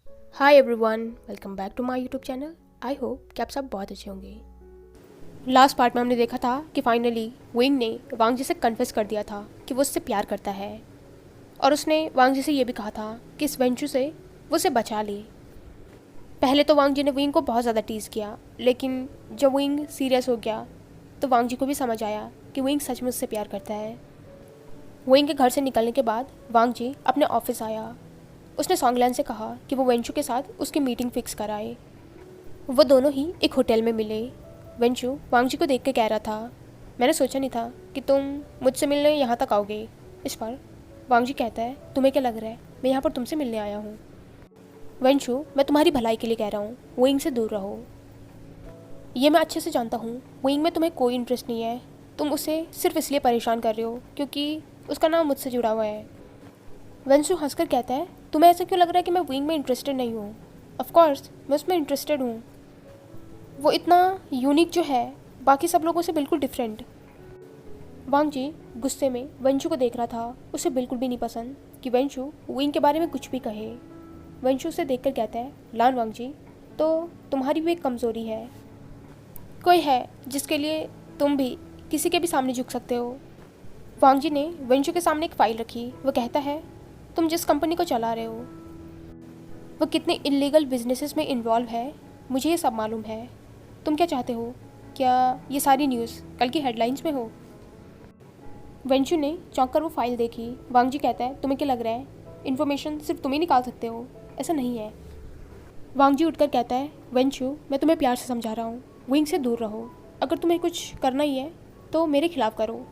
Hi everyone, welcome back to my YouTube channel. I hope कि आप सब बहुत अच्छे होंगे। लास्ट पार्ट में हमने देखा था कि फाइनली विंग ने वांग जी से कन्फेस कर दिया था कि वो उससे प्यार करता है, और उसने वांग जी से ये भी कहा था कि इस वेंचू से वो उसे बचा ले। पहले तो वांग जी ने विंग को बहुत ज़्यादा टीज़ किया, लेकिन जब विंग सीरियस हो गया तो वांग जी को भी समझ आया कि विंग सच में उससे प्यार करता है। विंग के घर से निकलने के बाद वांग जी अपने ऑफिस आया। उसने सॉन्गलैन से कहा कि वो वेंचू के साथ उसकी मीटिंग फिक्स कराए। वो दोनों ही एक होटल में मिले। वेंचू वांग जी को देख के कह रहा था, मैंने सोचा नहीं था कि तुम मुझसे मिलने यहाँ तक आओगे। इस पर वांग जी कहता है, तुम्हें क्या लग रहा है मैं यहाँ पर तुमसे मिलने आया हूँ? वेंचू, मैं तुम्हारी भलाई के लिए कह रहा हूँ, विंग से दूर रहो। ये मैं अच्छे से जानता हूँ, विंग में तुम्हें कोई इंटरेस्ट नहीं है। तुम उसे सिर्फ इसलिए परेशान कर रहे हो क्योंकि उसका नाम मुझसे जुड़ा हुआ है। वेंचू हंसकर कहता है, तुम्हें ऐसा क्यों लग रहा है कि मैं विंग में इंटरेस्टेड नहीं हूँ? ऑफकोर्स मैं उसमें इंटरेस्टेड हूँ। वो इतना यूनिक जो है, बाकी सब लोगों से बिल्कुल डिफरेंट। वांग जी गुस्से में वेंचू को देख रहा था। उसे बिल्कुल भी नहीं पसंद कि वेंचू विंग के बारे में कुछ भी कहे। वेंचू उसे देखकर कहता है, लान वांग जी, तो तुम्हारी भी एक कमज़ोरी है। कोई है जिसके लिए तुम भी किसी के भी सामने झुक सकते हो। वांग जी ने वेंचू के सामने एक फ़ाइल रखी। वो कहता है, तुम जिस कंपनी को चला रहे हो वो कितने इलीगल बिजनेसेस में इन्वॉल्व है, मुझे ये सब मालूम है। तुम क्या चाहते हो? क्या ये सारी न्यूज़ कल की हेडलाइंस में हो? वेंचू ने चौंक कर वो फाइल देखी। वांग जी कहता है, तुम्हें क्या लग रहा है इन्फॉर्मेशन सिर्फ तुम ही निकाल सकते हो? ऐसा नहीं है। वांग जी उठकर कहता है, वेंचू, मैं तुम्हें प्यार से समझा रहा हूँ, विंग से दूर रहो। अगर तुम्हें कुछ करना ही है तो मेरे खिलाफ करो।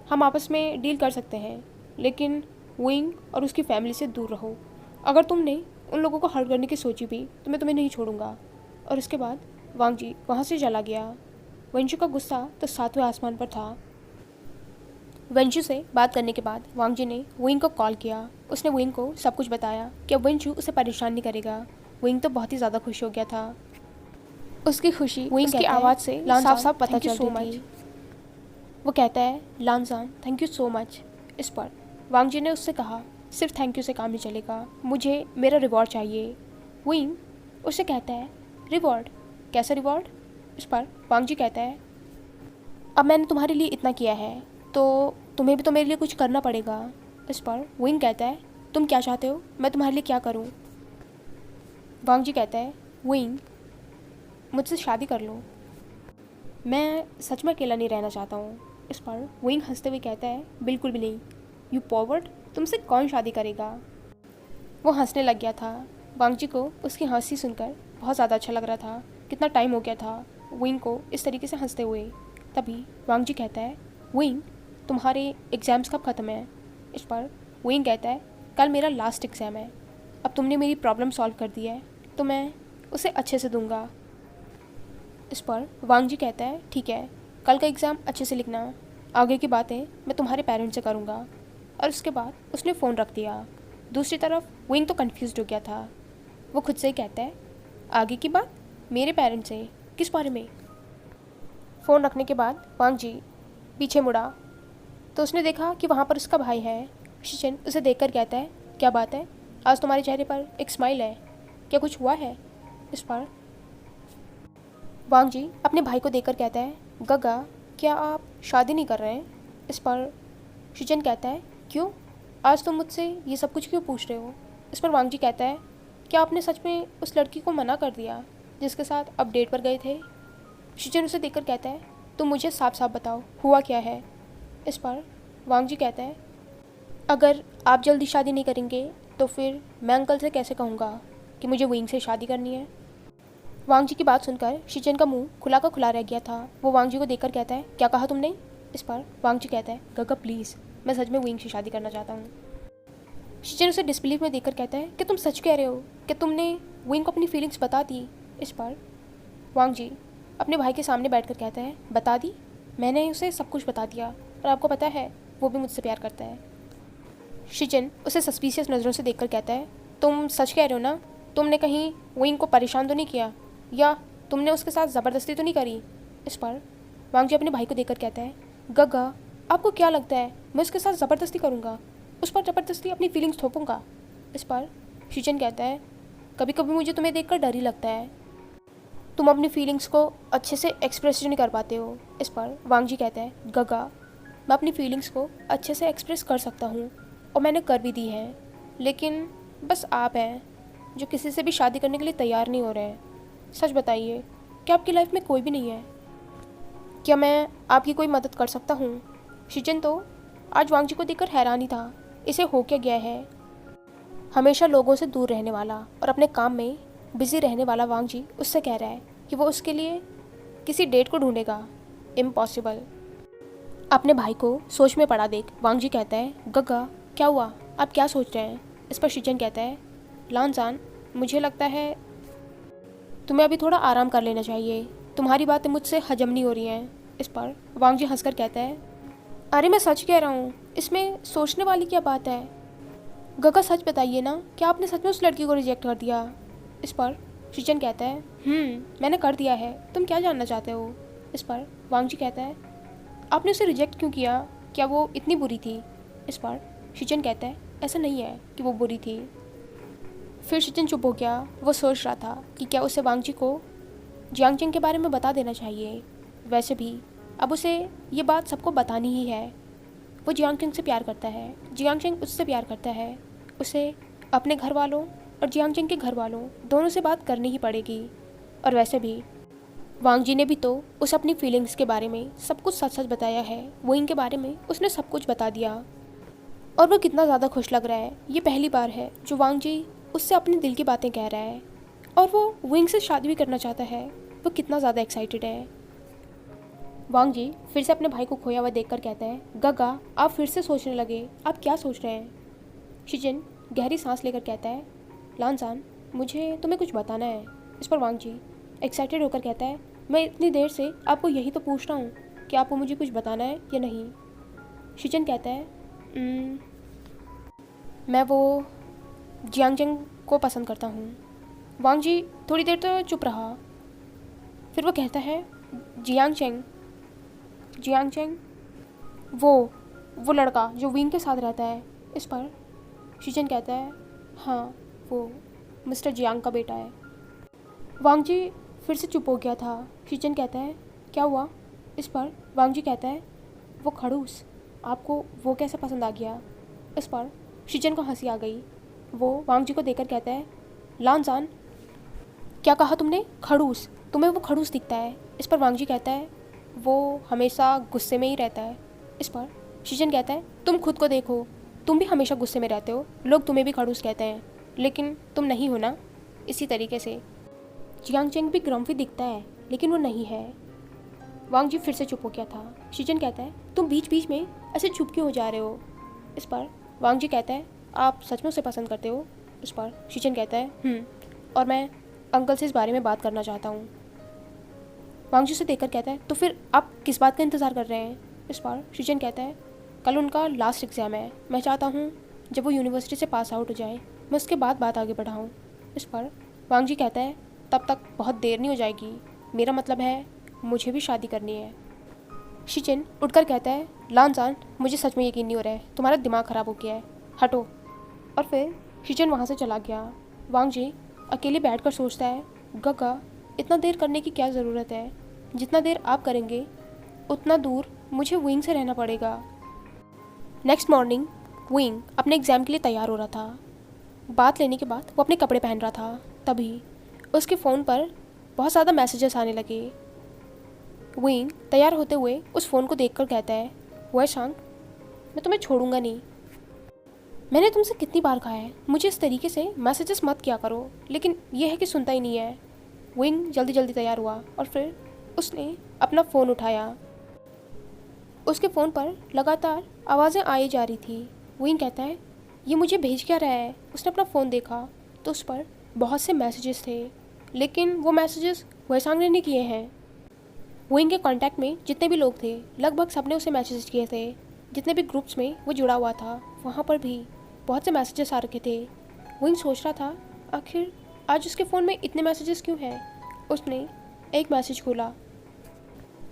हम आपस में डील कर सकते हैं, लेकिन विंग और उसकी फैमिली से दूर रहो। अगर तुमने उन लोगों को हर्ट करने की सोची भी तो मैं तुम्हें नहीं छोड़ूंगा। और इसके बाद वांग जी वहाँ से चला गया। वेंचू का गुस्सा तो सातवें आसमान पर था। वेंचू से बात करने के बाद वांग जी ने विंग को कॉल किया। उसने विंग को सब कुछ बताया कि अब वेंचू उसे परेशान नहीं करेगा। विंग तो बहुत ही ज़्यादा खुश हो गया था। उसकी खुशी विंग की आवाज़ से साफ साफ पता चलती थी। वो कहता है, लानजान, थैंक यू सो मच। इस पर वांग जी ने उससे कहा, सिर्फ थैंक यू से काम नहीं चलेगा, मुझे मेरा रिवॉर्ड चाहिए। विंग उससे कहता है, रिवॉर्ड? कैसा रिवॉर्ड? इस पर वांग जी कहता है, अब मैंने तुम्हारे लिए इतना किया है तो तुम्हें भी तो मेरे लिए कुछ करना पड़ेगा। इस पर विंग कहता है, तुम क्या चाहते हो मैं तुम्हारे लिए क्या करूं? वांग जी कहता है, विंग, मुझसे शादी कर लो। मैं सच में अकेला नहीं रहना चाहता हूँ। इस पर विंग हंसते हुए कहता है, बिल्कुल भी नहीं। यू पॉवर्ड, तुमसे कौन शादी करेगा? वो हंसने लग गया था। वांग जी को उसकी हंसी सुनकर बहुत ज़्यादा अच्छा लग रहा था। कितना टाइम हो गया था विंग को इस तरीके से हंसते हुए। तभी वांग जी कहता है, विंग, तुम्हारे एग्ज़ाम्स कब ख़त्म है? इस पर विंग कहता है, कल मेरा लास्ट एग्ज़ाम है। अब तुमने मेरी प्रॉब्लम सॉल्व कर दी है तो मैं उसे अच्छे से दूंगा। इस पर वांग जी कहता है, ठीक है, कल का एग्ज़ाम अच्छे से लिखना, आगे की बातें मैं तुम्हारे पेरेंट्स से करूँगा। और उसके बाद उसने फ़ोन रख दिया। दूसरी तरफ विंग तो कन्फ्यूज़ हो गया था। वो खुद से ही कहता है, आगे की बात मेरे पेरेंट्स से? किस बारे में? फ़ोन रखने के बाद वांग जी पीछे मुड़ा तो उसने देखा कि वहाँ पर उसका भाई है। शिचिन उसे देखकर कहता है, क्या बात है, आज तुम्हारे चेहरे पर एक स्माइल है, क्या कुछ हुआ है? इस पर वांग जी अपने भाई को देखकर कहता है, गगा, क्या आप शादी नहीं कर रहे हैं? इस पर शिचिन कहता है, क्यों, आज तुम मुझसे ये सब कुछ क्यों पूछ रहे हो? इस पर वांग जी कहता है, क्या आपने सच में उस लड़की को मना कर दिया जिसके साथ आप डेट पर गए थे? शिचिन उसे देखकर कहता है, तुम मुझे साफ साफ बताओ, हुआ क्या है? इस पर वांग जी कहता है, अगर आप जल्दी शादी नहीं करेंगे तो फिर मैं अंकल से कैसे कहूँगा कि मुझे विंग से शादी करनी है? वांग जी की बात सुनकर शिचिन का मुंह खुला का खुला रह गया था। वो वांग जी को देखकर कहता है, क्या कहा तुमने? इस पर वांग जी कहता है, गगा प्लीज़, मैं सच में विंग से शादी करना चाहता हूँ। शिचिन उसे डिसबिलीव में देखकर कहता है कि तुम सच कह रहे हो कि तुमने विंग को अपनी फीलिंग्स बता दी? इस पर वांग जी अपने भाई के सामने बैठकर कहता है, बता दी? मैंने उसे सब कुछ बता दिया, और आपको पता है वो भी मुझसे प्यार करता है। शिचिन उसे सस्पिशियस नज़रों से देखकर कहता है, तुम सच कह रहे हो ना? तुमने कहीं विंग को परेशान तो नहीं किया, या तुमने उसके साथ ज़बरदस्ती तो नहीं करी? इस पर वांग जी अपने भाई को देखकर कहता है, गगा, आपको क्या लगता है मैं उसके साथ ज़बरदस्ती करूँगा? उस पर ज़बरदस्ती अपनी फीलिंग्स थोपूंगा? इस पर शिचिन कहता है, कभी कभी मुझे तुम्हें देखकर डर ही लगता है। तुम अपनी फीलिंग्स को अच्छे से एक्सप्रेस नहीं कर पाते हो। इस पर वांग जी कहता है, गगा, मैं अपनी फीलिंग्स को अच्छे से एक्सप्रेस कर सकता हूँ और मैंने कर भी दी है, लेकिन बस आप हैं जो किसी से भी शादी करने के लिए तैयार नहीं हो रहे हैं। सच बताइए, क्या आपकी लाइफ में कोई भी नहीं है? क्या मैं आपकी कोई मदद कर सकता हूँ? शिजन तो आज वांग जी को देखकर हैरान ही था। इसे हो क्या गया है? हमेशा लोगों से दूर रहने वाला और अपने काम में बिजी रहने वाला वांग जी उससे कह रहा है कि वो उसके लिए किसी डेट को ढूंढेगा। इम्पॉसिबल। अपने भाई को सोच में पड़ा देख वांग जी कहता है, गगा क्या हुआ, आप क्या सोच रहे हैं? इस पर शिजन कहता है, लानजान, मुझे लगता है तुम्हें अभी थोड़ा आराम कर लेना चाहिए, तुम्हारी बातें मुझसे हजम नहीं हो रही हैं। इस पर वांग जी हंसकर कहता है, अरे मैं सच कह रहा हूँ, इसमें सोचने वाली क्या बात है? गगा सच बताइए ना, क्या आपने सच में उस लड़की को रिजेक्ट कर दिया? इस पर शिजन कहता है, मैंने कर दिया है, तुम क्या जानना चाहते हो? इस पर वांग जी कहता है, आपने उसे रिजेक्ट क्यों किया? क्या वो इतनी बुरी थी? इस पर शिजन कहता है, ऐसा नहीं है कि वो बुरी थी। फिर शिजन चुप हो गया। वो सोच रहा था कि क्या उसे वांग जी को जियांग चेंग के बारे में बता देना चाहिए। वैसे भी अब उसे ये बात सबको बतानी ही है। वो जियांग चेंग से प्यार करता है, जियांग चेंग उससे प्यार करता है। उसे अपने घर वालों और जियांग चेंग के घर वालों दोनों से बात करनी ही पड़ेगी। और वैसे भी वांग जी ने भी तो उसे अपनी फीलिंग्स के बारे में सब कुछ सच सच बताया है। वो इनके बारे में उसने सब कुछ बता दिया और वो कितना ज़्यादा खुश लग रहा है। ये पहली बार है जो वांग जी उससे अपने दिल की बातें कह रहा है और वो विंग से शादी भी करना चाहता है। वो कितना ज़्यादा एक्साइटेड है। वांग जी फिर से अपने भाई को खोया हुआ देखकर कहता है, गगा आप फिर से सोचने लगे, आप क्या सोच रहे हैं? शिजिन गहरी सांस लेकर कहता है, लानजान, मुझे तुम्हें कुछ बताना है। इस पर वांग जी एक्साइटेड होकर कहता है, मैं इतनी देर से आपको यही तो पूछ रहा हूँ कि आपको मुझे कुछ बताना है या नहीं। शिजिन कहता है, मैं वो जियांग चेंग को पसंद करता हूँ। वांग जी थोड़ी देर तो चुप रहा, फिर वो कहता है, जियांग चेंग? Jiang Cheng? वो लड़का जो विंग के साथ रहता है। इस पर शिजन कहता है, हाँ, वो मिस्टर जियांग का बेटा है। वांग जी फिर से चुप हो गया था। शिजन कहता है, क्या हुआ? इस पर वांग जी कहता है, वो खड़ूस, आपको वो कैसे पसंद आ गया? इस पर शिजन को हंसी आ गई। वो वांग जी को देखकर कहता है, लानजान, क्या कहा तुमने? खड़ूस? तुम्हें वो खड़ूस दिखता है? इस पर वांग जी कहता है, वो हमेशा गुस्से में ही रहता है। इस पर शिजन कहता है, तुम खुद को देखो, तुम भी हमेशा गुस्से में रहते हो, लोग तुम्हें भी खड़ूस कहते हैं, लेकिन तुम नहीं हो ना। इसी तरीके से जियांग चेंग भी ग्रम्फी दिखता है, लेकिन वो नहीं है। वांग जी फिर से चुप हो गया था। शिजन कहता है, तुम बीच बीच में ऐसे चुप क्यों हो जा रहे हो? इस पर वांग जी कहता है, आप सच में उसे पसंद करते हो? इस पर शिजन कहता है, और मैं अंकल से इस बारे में बात करना चाहता हूँ। वांग जी से देखकर कहता है, तो फिर आप किस बात का इंतज़ार कर रहे हैं? इस पर शिजन कहता है, कल उनका लास्ट एग्ज़ाम है, मैं चाहता हूँ जब वो यूनिवर्सिटी से पास आउट हो जाए मैं उसके बाद बात आगे बढ़ाऊँ। इस पर वांग जी कहता है, तब तक बहुत देर नहीं हो जाएगी? मेरा मतलब है मुझे भी शादी करनी है। शिजन उठकर कहता है, लानजान, मुझे सच में यकीन नहीं हो रहा है, तुम्हारा दिमाग ख़राब हो गया है, हटो। और फिर शिजन वहाँ से चला गया। वांग जी अकेले बैठकर सोचता है, गगा, इतना देर करने की क्या ज़रूरत है? जितना देर आप करेंगे उतना दूर मुझे विंग से रहना पड़ेगा। नेक्स्ट मॉर्निंग विंग अपने एग्ज़ाम के लिए तैयार हो रहा था। बात लेने के बाद वो अपने कपड़े पहन रहा था, तभी उसके फ़ोन पर बहुत ज़्यादा मैसेजेस आने लगे। विंग तैयार होते हुए उस फ़ोन को देखकर कहता है, वेशांग, मैं तुम्हें छोड़ूंगा नहीं। मैंने तुमसे कितनी बार कहा है मुझे इस तरीके से मैसेजेस मत किया करो, लेकिन यह है कि सुनता ही नहीं है। विंग जल्दी जल्दी तैयार हुआ और फिर उसने अपना फ़ोन उठाया। उसके फ़ोन पर लगातार आवाज़ें आई जा रही थी। विंग कहता है, ये मुझे भेज क्या रहा है? उसने अपना फ़ोन देखा तो उस पर बहुत से मैसेजेस थे, लेकिन वो मैसेजेस वेसांग ने नहीं किए हैं। विंग के कांटेक्ट में जितने भी लोग थे लगभग सबने उसे मैसेज किए थे। जितने भी ग्रुप्स में वो जुड़ा हुआ था वहाँ पर भी बहुत से मैसेजेस आ रखे थे। विंग सोच रहा था, आखिर आज उसके फ़ोन में इतने मैसेजेस क्यों हैं? उसने एक मैसेज खोला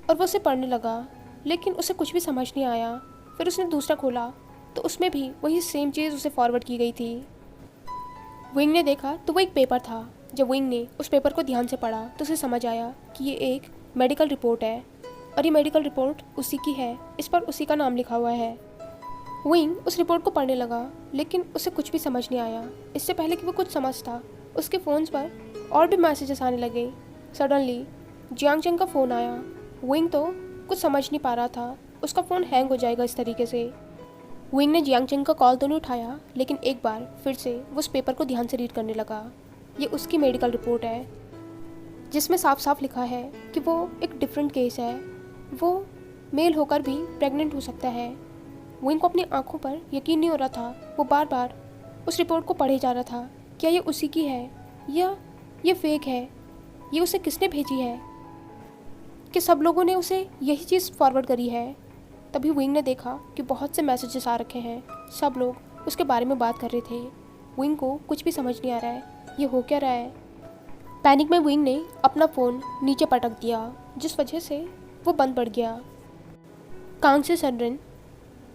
और वो उसे पढ़ने लगा, लेकिन उसे कुछ भी समझ नहीं आया। फिर उसने दूसरा खोला तो उसमें भी वही सेम चीज़ उसे फॉरवर्ड की गई थी। विंग ने देखा तो वो एक पेपर था। जब विंग ने उस पेपर को ध्यान से पढ़ा तो उसे समझ आया कि ये एक मेडिकल रिपोर्ट है और ये मेडिकल रिपोर्ट उसी की है, इस पर उसी का नाम लिखा हुआ है। विंग उस रिपोर्ट को पढ़ने लगा, लेकिन उसे कुछ भी समझ नहीं आया। इससे पहले कि वो कुछ समझता, उसके फ़ोन्स पर और भी मैसेजेस आने लगे। सडनली जियांग चेंग का फ़ोन आया। विंग तो कुछ समझ नहीं पा रहा था, उसका फ़ोन हैंग हो जाएगा इस तरीके से। विंग ने जियांग चेंग का कॉल तो नहीं उठाया, लेकिन एक बार फिर से वो उस पेपर को ध्यान से रीड करने लगा। ये उसकी मेडिकल रिपोर्ट है, जिसमें साफ साफ लिखा है कि वो एक डिफरेंट केस है, वो मेल होकर भी प्रेग्नेंट हो सकता है। विंग को अपनी आंखों पर यकीन नहीं हो रहा था। वो बार बार उस रिपोर्ट को पढ़े जा रहा था। क्या ये उसी की है या ये फेक है? ये उसे किसने भेजी है? कि सब लोगों ने उसे यही चीज़ फॉरवर्ड करी है? तभी विंग ने देखा कि बहुत से मैसेजेस आ रखे हैं। सब लोग उसके बारे में बात कर रहे थे। विंग को कुछ भी समझ नहीं आ रहा है, ये हो क्या रहा है। पैनिक में विंग ने अपना फ़ोन नीचे पटक दिया, जिस वजह से वो बंद पड़ गया। कांग से सनरिन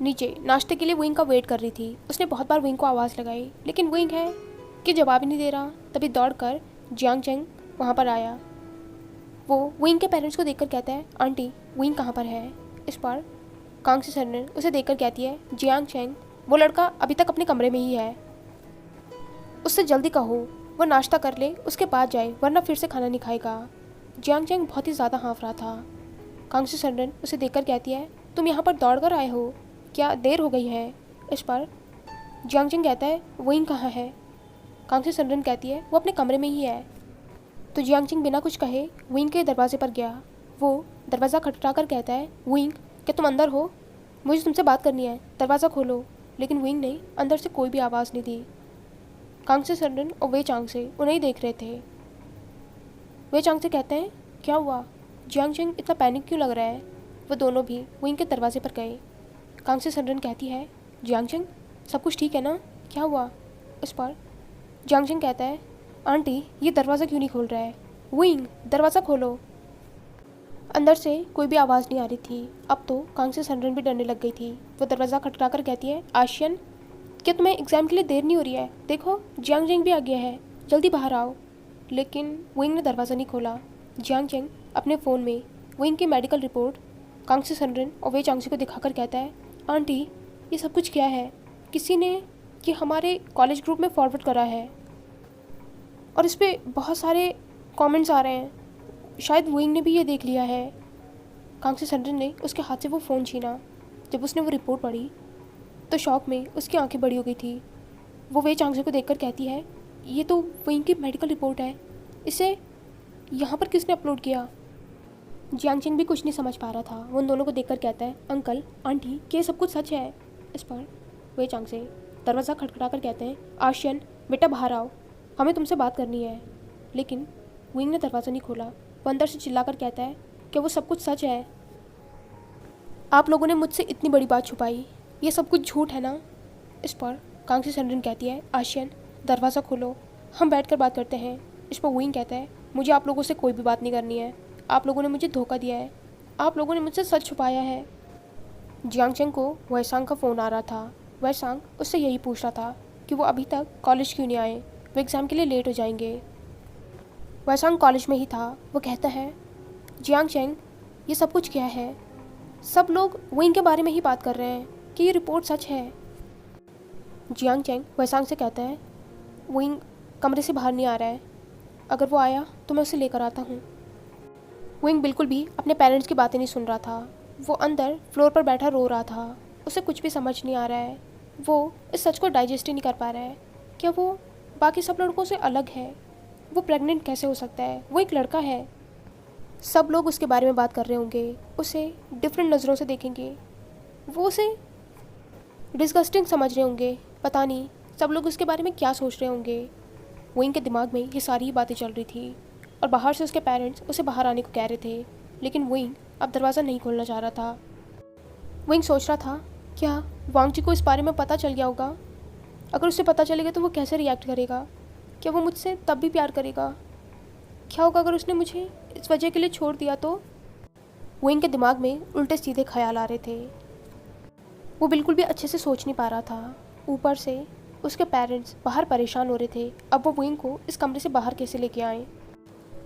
नीचे नाश्ते के लिए विंग का वेट कर रही थी। उसने बहुत बार विंग को आवाज़ लगाई, लेकिन विंग है कि जवाब ही नहीं दे रहा। तभी दौड़कर जियांग चेंग वहाँ पर आया। वो विंग के पेरेंट्स को देखकर कहता है, आंटी विंग कहाँ पर है? इस पर कांग से सनरिन उसे देखकर कहती है, जियांग चेंग वो लड़का अभी तक अपने कमरे में ही है, उससे जल्दी कहो वो नाश्ता कर ले, उसके बाद जाए, वरना फिर से खाना नहीं खाएगा। जियांग चेंग बहुत ही ज़्यादा हाँफ रहा था। कांग से सनरिन उसे देखकर कहती है, तुम यहाँ पर दौड़ कर आए हो, क्या देर हो गई है? इस पर जियांग चेंग कहता है, विंग कहाँ है? कांग से सनरिन कहती है, वो अपने कमरे में ही है। तो जियांग चेंग बिना कुछ कहे विंग के दरवाजे पर गया। वो दरवाज़ा खटखटा कर कहता है, विंग क्या तुम अंदर हो? मुझे तुमसे बात करनी है, दरवाज़ा खोलो। लेकिन विंग ने अंदर से कोई भी आवाज़ नहीं दी। कांग से सनरिन और वे चांग से उन्हें ही देख रहे थे। वे चांग से कहते हैं, क्या हुआ? जियांग चेंग इतना पैनिक क्यों लग रहा है? वो दोनों भी विंग के दरवाजे पर गए। कांग से सनरिन कहती है, जियांग चेंग सब कुछ ठीक है ना? क्या हुआ? उस पर जियांग चेंग कहता है, आंटी ये दरवाज़ा क्यों नहीं खोल रहा है? विंग दरवाज़ा खोलो। अंदर से कोई भी आवाज़ नहीं आ रही थी। अब तो कांग से सनरिन भी डरने लग गई थी। वो दरवाज़ा खटखटा कर कहती है, आशियन क्या तुम्हें एग्ज़ाम के लिए देर नहीं हो रही है? देखो जियांग चेंग भी आ गया है, जल्दी बाहर आओ। लेकिन विंग ने दरवाज़ा नहीं खोला। जियांग चेंग अपने फ़ोन में विंग की मेडिकल रिपोर्ट कांग से सनरिन और वे चांग से को दिखाकर कहता है, आंटी ये सब कुछ क्या है? किसी ने ये हमारे कॉलेज ग्रुप में फॉरवर्ड करा है और इस पर बहुत सारे कमेंट्स आ रहे हैं, शायद विंग ने भी ये देख लिया है। कांग से सनरिन ने उसके हाथ से वो फ़ोन छीना। जब उसने वो रिपोर्ट पढ़ी तो शॉक में उसकी आंखें बड़ी हो गई थी। वो वे चांगसे को देखकर कहती है, ये तो विंग की मेडिकल रिपोर्ट है, इसे यहाँ पर किसने अपलोड किया? जियांग चेंग भी कुछ नहीं समझ पा रहा था। वो उन दोनों को देखकर कहता है, अंकल आंटी क्या ये सब कुछ सच है? इस पर वे चांग से दरवाज़ा खटखटा कर कहते हैं, आशियन बेटा बाहर आओ, हमें तुमसे बात करनी है। लेकिन विंग ने दरवाज़ा नहीं खोला। वो अंदर से चिल्लाकर कहता है, क्या वो सब कुछ सच है? आप लोगों ने मुझसे इतनी बड़ी बात छुपाई, ये सब कुछ झूठ है ना? इस पर कांग से सनरिन कहती है, आशियन दरवाज़ा खोलो, हम बैठकर बात करते हैं। इस पर विंग कहता है, मुझे आप लोगों से कोई भी बात नहीं करनी है, आप लोगों ने मुझे धोखा दिया है, आप लोगों ने मुझसे सच छुपाया है। जियांग चेंग को वैसांग का फ़ोन आ रहा था। वैसांग उससे यही पूछ रहा था कि वो अभी तक कॉलेज क्यों नहीं आए, वो एग्ज़ाम के लिए लेट हो जाएंगे। वैसांग कॉलेज में ही था। वो कहता है, जियांग चेंग ये सब कुछ क्या है? सब लोग विंग के बारे में ही बात कर रहे हैं कि ये रिपोर्ट सच है। जियांग चेंग वैसांग से कहता है, विंग कमरे से बाहर नहीं आ रहा है, अगर वो आया तो मैं उसे लेकर आता हूँ। विंग बिल्कुल भी अपने पेरेंट्स की बातें नहीं सुन रहा था। वो अंदर फ्लोर पर बैठा रो रहा था। उसे कुछ भी समझ नहीं आ रहा है। वो इस सच को डाइजेस्ट ही नहीं कर पा रहा है। क्या वो बाकी सब लड़कों से अलग है? वो प्रेग्नेंट कैसे हो सकता है? वो एक लड़का है। सब लोग उसके बारे में बात कर रहे होंगे, उसे डिफरेंट नज़रों से देखेंगे, वो उसे डिस्गस्टिंग समझ रहे होंगे। पता नहीं सब लोग उसके बारे में क्या सोच रहे होंगे। विंग के दिमाग में ये सारी बातें चल रही थी और बाहर से उसके पेरेंट्स उसे बाहर आने को कह रहे थे, लेकिन विंग अब दरवाज़ा नहीं खोलना चाह रहा था। विंग सोच रहा था, क्या वांग जी को इस बारे में पता चल गया होगा? अगर उसे पता चलेगा तो वो कैसे रिएक्ट करेगा? क्या वो मुझसे तब भी प्यार करेगा? क्या होगा अगर उसने मुझे इस वजह के लिए छोड़ दिया तो? विंग के दिमाग में उल्टे सीधे ख्याल आ रहे थे। वो बिल्कुल भी अच्छे से सोच नहीं पा रहा था। ऊपर से उसके पेरेंट्स बाहर परेशान हो रहे थे, अब वो विंग को इस कमरे से बाहर कैसे लेके आए।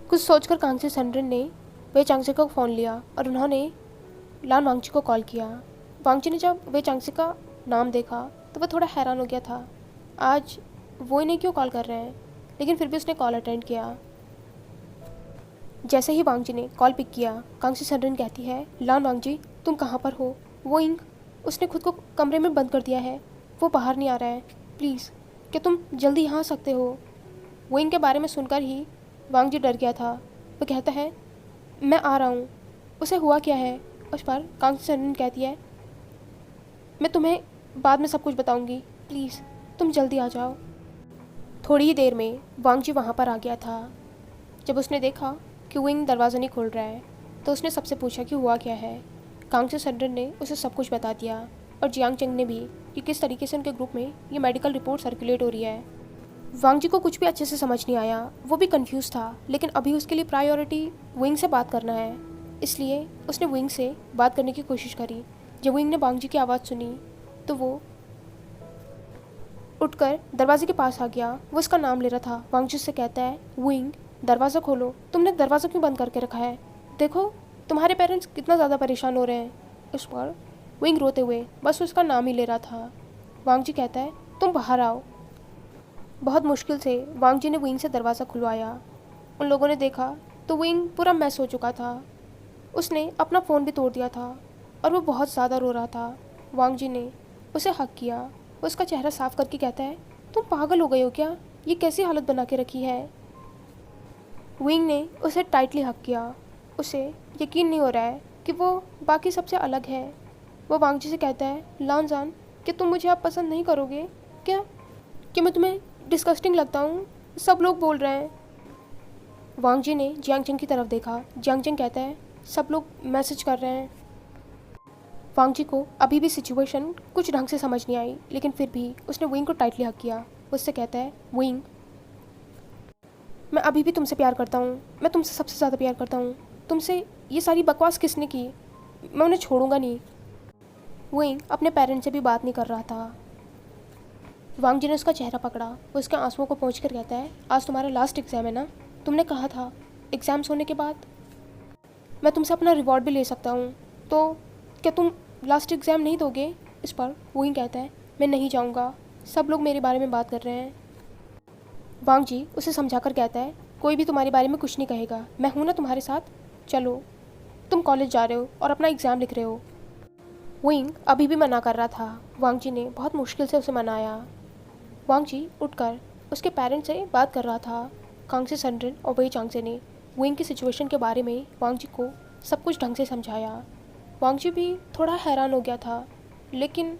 कुछ सोचकर कांगसे सनरन ने वे चांगसे का फ़ोन लिया और उन्होंने लान वांगची को कॉल किया। वांगची ने जब वे चांगसे का नाम देखा तो वह थोड़ा हैरान हो गया था। आज वो इन्हें क्यों कॉल कर रहे हैं, लेकिन फिर भी उसने कॉल अटेंड किया। जैसे ही वांगजी ने कॉल पिक किया, कांगसे सनरन कहती है, लान वांगजी तुम कहाँ पर हो? वो इंग, उसने खुद को कमरे में बंद कर दिया है, वो बाहर नहीं आ रहा है, प्लीज़ क्या तुम जल्दी यहाँ आ सकते हो? वो इंग के बारे में सुनकर ही वांगजी डर गया था। वो कहता है, मैं आ रहा हूँ। उसे हुआ क्या है? उस पर कांगसे सनरन कहती है, मैं तुम्हें बाद में सब कुछ बताऊँगी, प्लीज़ तुम जल्दी आ जाओ। थोड़ी ही देर में वांगजी वहाँ पर आ गया था। जब उसने देखा कि विंग दरवाज़ा नहीं खोल रहा है तो उसने सबसे पूछा कि हुआ क्या है। कांगसे सनरन ने उसे सब कुछ बता दिया और जियांग चेंग ने भी कि किस तरीके से उनके ग्रुप में ये मेडिकल रिपोर्ट सर्कुलेट हो रही है। वांगजी को कुछ भी अच्छे से समझ नहीं आया, वो भी कंफ्यूज था, लेकिन अभी उसके लिए प्रायोरिटी विंग से बात करना है, इसलिए उसने विंग से बात करने की कोशिश करी। जब विंग ने वांगजी की आवाज़ सुनी तो वो उठकर दरवाजे के पास आ गया। वो उसका नाम ले रहा था। वांगजी से कहता है, विंग दरवाज़ा खोलो, तुमने दरवाज़ा क्यों बंद करके रखा है? देखो तुम्हारे पेरेंट्स कितना ज़्यादा परेशान हो रहे हैं। उस पर विंग रोते हुए बस उसका नाम ही ले रहा था। वांगजी कहता है, तुम बाहर आओ। बहुत मुश्किल से वांगजी ने विंग से दरवाज़ा खुलवाया। उन लोगों ने देखा तो विंग पूरा मैस हो चुका था। उसने अपना फ़ोन भी तोड़ दिया था और वो बहुत ज़्यादा रो रहा था। वांगजी ने उसे हक किया। वो उसका चेहरा साफ करके कहता है, तुम पागल हो गए हो क्या? ये कैसी हालत बना के रखी है? विंग ने उसे टाइटली हक किया। उसे यकीन नहीं हो रहा है कि वो बाकी सबसे अलग है। वो वांगजी से कहता है, लानजान कि तुम मुझे अब पसंद नहीं करोगे क्या? कि मैं तुम्हें डिस्गस्टिंग लगता हूँ? सब लोग बोल रहे हैं। वांगजी ने जियांगचेंग की तरफ देखा। जियांगचेंग कहता है, सब लोग मैसेज कर रहे हैं। वांगजी को अभी भी सिचुएशन कुछ ढंग से समझ नहीं आई, लेकिन फिर भी उसने विंग को टाइटली हक किया। उससे कहता है, विंग मैं अभी भी तुमसे प्यार करता हूँ, मैं तुमसे सबसे ज़्यादा प्यार करता हूँ। तुमसे ये सारी बकवास किसने की? मैं उन्हें छोड़ूंगा नहीं। विंग अपने पेरेंट्स से भी बात नहीं कर रहा था। वांगजी ने उसका चेहरा पकड़ा। वो उसके आंसुओं को पोंछ कर कहता है, आज तुम्हारा लास्ट एग्ज़ाम है ना? तुमने कहा था एग्ज़ाम्स होने के बाद मैं तुमसे अपना रिवॉर्ड भी ले सकता हूँ, तो क्या तुम लास्ट एग्ज़ाम नहीं दोगे? इस पर विंग कहता है, मैं नहीं जाऊँगा, सब लोग मेरे बारे में बात कर रहे हैं। वांगजी उसे समझाकर कहता है, कोई भी तुम्हारे बारे में कुछ नहीं कहेगा, मैं हूँ ना तुम्हारे साथ, चलो तुम कॉलेज जा रहे हो और अपना एग्ज़ाम लिख रहे हो। विंग अभी भी मना कर रहा था। वांगजी ने बहुत मुश्किल से उसे मनाया। वांगजी उठकर उसके पेरेंट्स से बात कर रहा था। कांगसे सनरन और वही चांगसे ने विंग की सिचुएशन के बारे में वांगजी को सब कुछ ढंग से समझाया। वांगजी भी थोड़ा हैरान हो गया था, लेकिन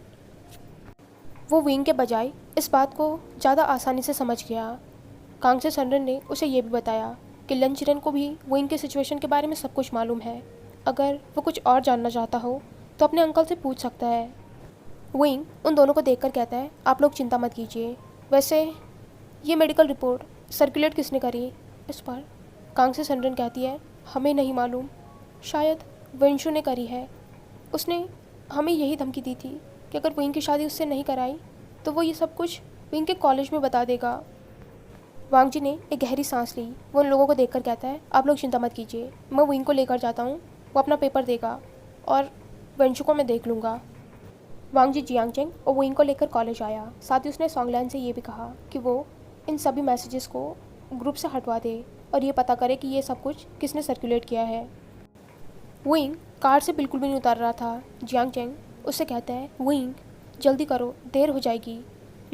वो विंग के बजाय इस बात को ज़्यादा आसानी से समझ गया। कांगसे सनरन ने उसे ये भी बताया कि लंचिरन को भी विंग के सिचुएशन के बारे में सब कुछ मालूम है। अगर वो कुछ और जानना चाहता हो तो अपने अंकल से पूछ सकता है। विंग उन दोनों को देखकर कहता है, आप लोग चिंता मत कीजिए, वैसे ये मेडिकल रिपोर्ट सर्कुलेट किसने करी? इस पर कांगसे सनरन कहती है, हमें नहीं मालूम, शायद वेंशु ने करी है। उसने हमें यही धमकी दी थी कि अगर विंग की शादी उससे नहीं कराई तो वो ये सब कुछ विंग के कॉलेज में बता देगा। वांगजी ने एक गहरी सांस ली। वो उन लोगों को देखकर कहता है, आप लोग चिंता मत कीजिए, मैं विंग को लेकर जाता हूँ, वो अपना पेपर देगा और वेंशु को मैं देख लूँगा। वांगजी जियांगचेंग और विंग को लेकर कॉलेज आया। साथ ही उसने सॉन्गलैन से ये भी कहा कि वो इन सभी मैसेजेस को ग्रुप से हटवा दे और ये पता करे कि ये सब कुछ किसने सर्कुलेट किया है। विंग कार से बिल्कुल भी नहीं उतर रहा था। जियांगचेंग उससे कहता है, विंग जल्दी करो, देर हो जाएगी,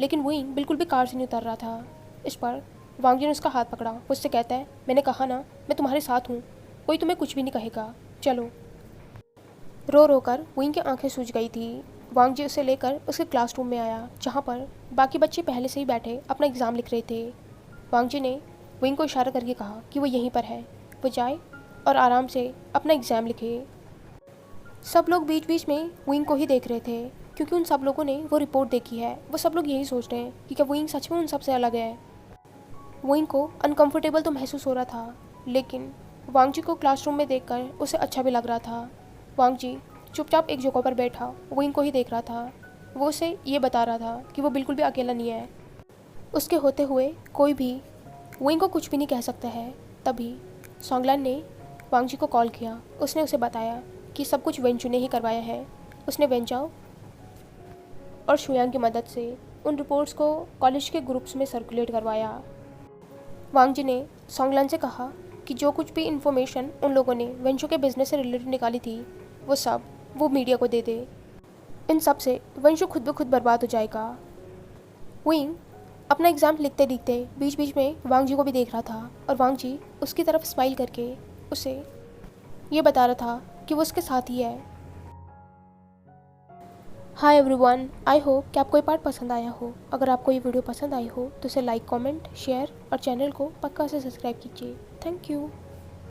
लेकिन विंग बिल्कुल भी कार से नहीं उतर रहा था। इस पर वांगजी ने उसका हाथ पकड़ा। उससे कहता है, मैंने कहा ना मैं तुम्हारे साथ हूँ, कोई तुम्हें कुछ भी नहीं कहेगा, चलो। रो रो कर विंग की आंखें सूज गई थी। वांगजी उसे लेकर उसके क्लासरूम में आया, जहाँ पर बाकी बच्चे पहले से ही बैठे अपना एग्ज़ाम लिख रहे थे। वांगजी ने विंग को इशारा करके कहा कि वो यहीं पर है, वो जाए और आराम से अपना एग्ज़ाम लिखे। सब लोग बीच बीच में विंग को ही देख रहे थे, क्योंकि उन सब लोगों ने वो रिपोर्ट देखी है। वो सब लोग यही सोच रहे हैं कि क्या विंग सच में उन सबसे अलग है। विंग को अनकंफर्टेबल तो महसूस हो रहा था, लेकिन वांगजी को क्लासरूम में देखकर उसे अच्छा भी लग रहा था। वांगजी चुपचाप एक जगह पर बैठा विंग को ही देख रहा था। वो उसे ये बता रहा था कि वो बिल्कुल भी अकेला नहीं है, उसके होते हुए कोई भी विंग को कुछ भी नहीं कह सकता है। तभी सोंगलान ने वांग जी को कॉल किया। उसने उसे बताया कि सब कुछ वेंचू ने ही करवाया है। उसने वेंचाओ और शुयांग की मदद से उन रिपोर्ट्स को कॉलेज के ग्रुप्स में सर्कुलेट करवाया। वांग जी ने सोंगलान से कहा कि जो कुछ भी इन्फॉर्मेशन उन लोगों ने वेंचू के बिजनेस से रिलेटेड निकाली थी वो सब वो मीडिया को दे दे। इन सब से वेंचू खुद ब खुद बर्बाद हो जाएगा। विंग अपना एग्ज़ाम लिखते लिखते बीच बीच में वांग जी को भी देख रहा था और वांग जी उसकी तरफ स्माइल करके उसे ये बता रहा था कि वो उसके साथ ही है। हाय एवरीवन, आई होप कि आपको ये पार्ट पसंद आया हो। अगर आपको ये वीडियो पसंद आई हो तो इसे लाइक, कमेंट, शेयर और चैनल को पक्का से सब्सक्राइब कीजिए। Thank you.